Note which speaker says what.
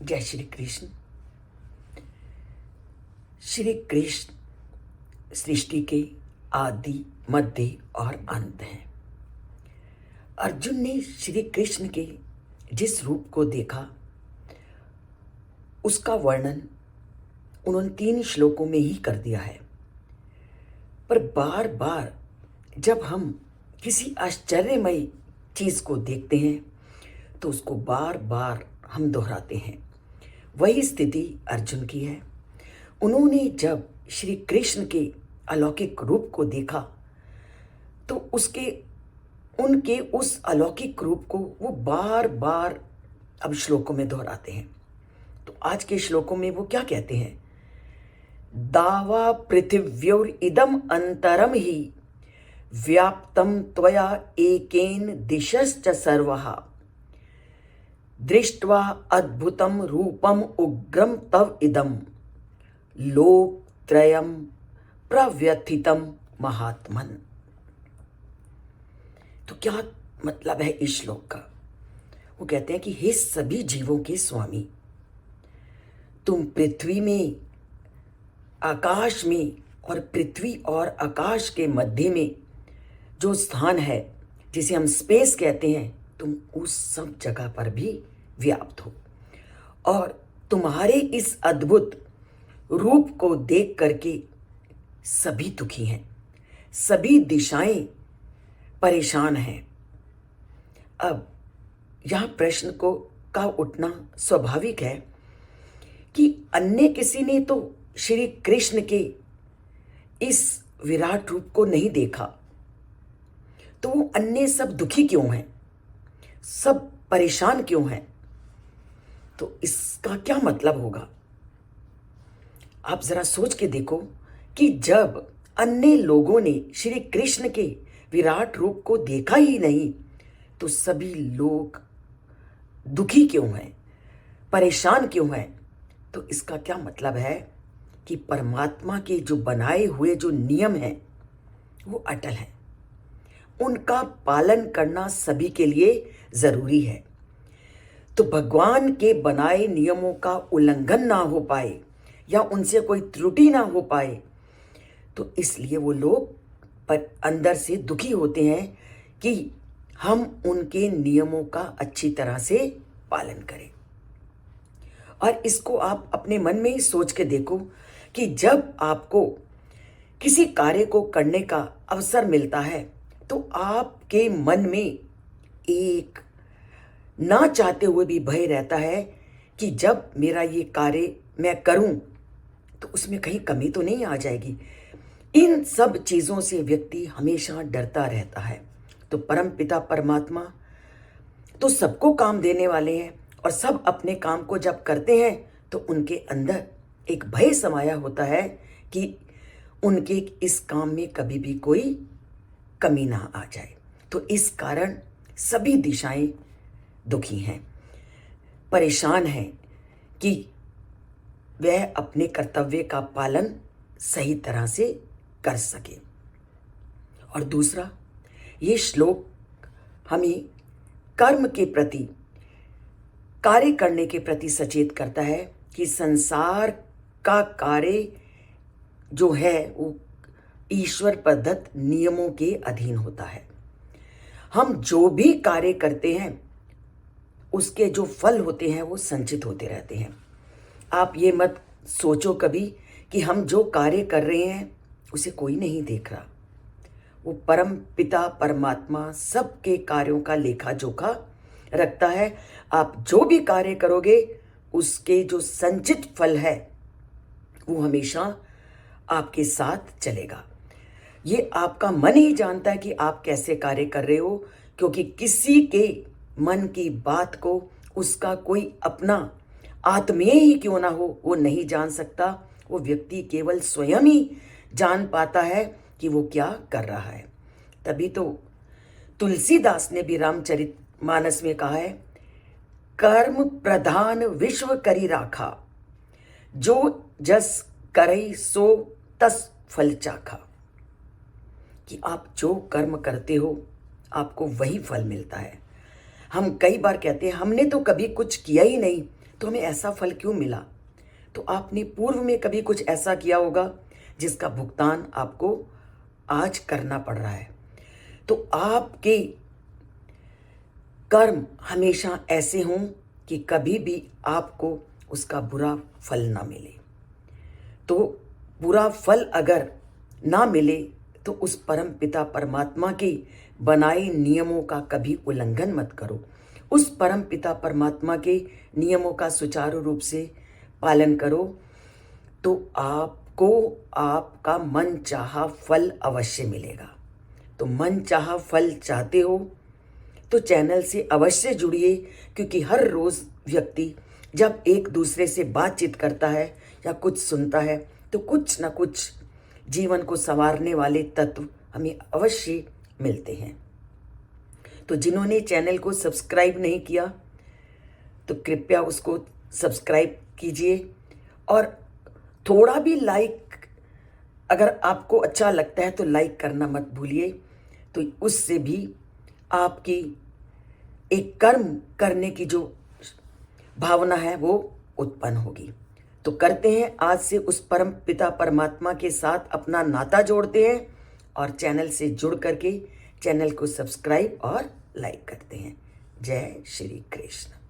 Speaker 1: जय श्री कृष्ण। श्री कृष्ण सृष्टि के आदि, मध्य और अंत हैं। अर्जुन ने श्री कृष्ण के जिस रूप को देखा उसका वर्णन उन्होंने 3 श्लोकों में ही कर दिया है। पर बार बार जब हम किसी आश्चर्यमय चीज को देखते हैं तो उसको बार बार हम दोहराते हैं। वही स्थिति अर्जुन की है। उन्होंने जब श्री कृष्ण के अलौकिक रूप को देखा तो उनके उस अलौकिक रूप को वो बार बार अब श्लोकों में दोहराते हैं। तो आज के श्लोकों में वो क्या कहते हैं? दावा पृथिव्योर इदम अंतरम ही व्याप्तम त्वया एकेन दिशश्च सर्वः दृष्ट्वा अद्भुतम रूपम उग्रम तव इदम लोकत्रयम प्रव्यथितम महात्मन। तो क्या मतलब है इस श्लोक का? वो कहते हैं कि हे सभी जीवों के स्वामी, तुम पृथ्वी में, आकाश में और पृथ्वी और आकाश के मध्य में जो स्थान है जिसे हम स्पेस कहते हैं, तुम उस सब जगह पर भी व्याप्त हो और तुम्हारे इस अद्भुत रूप को देख करके सभी दुखी हैं, सभी दिशाएं परेशान हैं। अब यह प्रश्न का उठना स्वाभाविक है कि अन्य किसी ने तो श्री कृष्ण के इस विराट रूप को नहीं देखा, तो वो अन्य सब दुखी क्यों हैं, सब परेशान क्यों हैं? तो इसका क्या मतलब होगा? आप जरा सोच के देखो कि जब अन्य लोगों ने श्री कृष्ण के विराट रूप को देखा ही नहीं तो सभी लोग दुखी क्यों हैं, परेशान क्यों हैं? तो इसका क्या मतलब है कि परमात्मा के जो बनाए हुए जो नियम हैं वो अटल हैं, उनका पालन करना सभी के लिए जरूरी है। तो भगवान के बनाए नियमों का उल्लंघन ना हो पाए या उनसे कोई त्रुटि ना हो पाए, तो इसलिए वो लोग पर अंदर से दुखी होते हैं कि हम उनके नियमों का अच्छी तरह से पालन करें। और इसको आप अपने मन में ही सोच के देखो कि जब आपको किसी कार्य को करने का अवसर मिलता है तो आपके मन में एक ना चाहते हुए भी भय रहता है कि जब मेरा ये कार्य मैं करूं तो उसमें कहीं कमी तो नहीं आ जाएगी। इन सब चीज़ों से व्यक्ति हमेशा डरता रहता है। तो परम पिता परमात्मा तो सबको काम देने वाले हैं और सब अपने काम को जब करते हैं तो उनके अंदर एक भय समाया होता है कि उनके इस काम में कभी भी कोई कमी ना आ जाए। तो इस कारण सभी दिशाएं दुखी हैं, परेशान हैं कि वह अपने कर्तव्य का पालन सही तरह से कर सके। और दूसरा, ये श्लोक हमें कर्म के प्रति, कार्य करने के प्रति सचेत करता है कि संसार का कार्य जो है वो ईश्वर प्रदत्त नियमों के अधीन होता है। हम जो भी कार्य करते हैं उसके जो फल होते हैं वो संचित होते रहते हैं। आप ये मत सोचो कभी कि हम जो कार्य कर रहे हैं उसे कोई नहीं देख रहा। वो परम पिता परमात्मा सबके कार्यों का लेखा जोखा रखता है। आप जो भी कार्य करोगे उसके जो संचित फल है वो हमेशा आपके साथ चलेगा। ये आपका मन ही जानता है कि आप कैसे कार्य कर रहे हो, क्योंकि किसी के मन की बात को उसका कोई अपना आत्मीय ही क्यों ना हो वो नहीं जान सकता। वो व्यक्ति केवल स्वयं ही जान पाता है कि वो क्या कर रहा है। तभी तो तुलसीदास ने भी रामचरितमानस में कहा है, कर्म प्रधान विश्व करी राखा, जो जस करे सो तस फल चाखा। कि आप जो कर्म करते हो आपको वही फल मिलता है। हम कई बार कहते हैं हमने तो कभी कुछ किया ही नहीं तो हमें ऐसा फल क्यों मिला? तो आपने पूर्व में कभी कुछ ऐसा किया होगा जिसका भुगतान आपको आज करना पड़ रहा है। तो आपके कर्म हमेशा ऐसे हों कि कभी भी आपको उसका बुरा फल ना मिले। तो बुरा फल अगर ना मिले तो उस परम पिता परमात्मा के बनाए नियमों का कभी उल्लंघन मत करो। उस परम पिता परमात्मा के नियमों का सुचारू रूप से पालन करो, तो आपको आपका मन चाहा फल अवश्य मिलेगा। तो मन चाहा फल चाहते हो तो चैनल से अवश्य जुड़िए, क्योंकि हर रोज़ व्यक्ति जब एक दूसरे से बातचीत करता है या कुछ सुनता है तो कुछ ना कुछ जीवन को संवारने वाले तत्व हमें अवश्य मिलते हैं। तो जिन्होंने चैनल को सब्सक्राइब नहीं किया तो कृपया उसको सब्सक्राइब कीजिए, और थोड़ा भी लाइक, अगर आपको अच्छा लगता है तो लाइक करना मत भूलिए। तो उससे भी आपकी एक कर्म करने की जो भावना है वो उत्पन्न होगी। तो करते हैं आज से उस परम पिता परमात्मा के साथ अपना नाता जोड़ते हैं, और चैनल से जुड़ करके चैनल को सब्सक्राइब और लाइक करते हैं। जय श्री कृष्ण।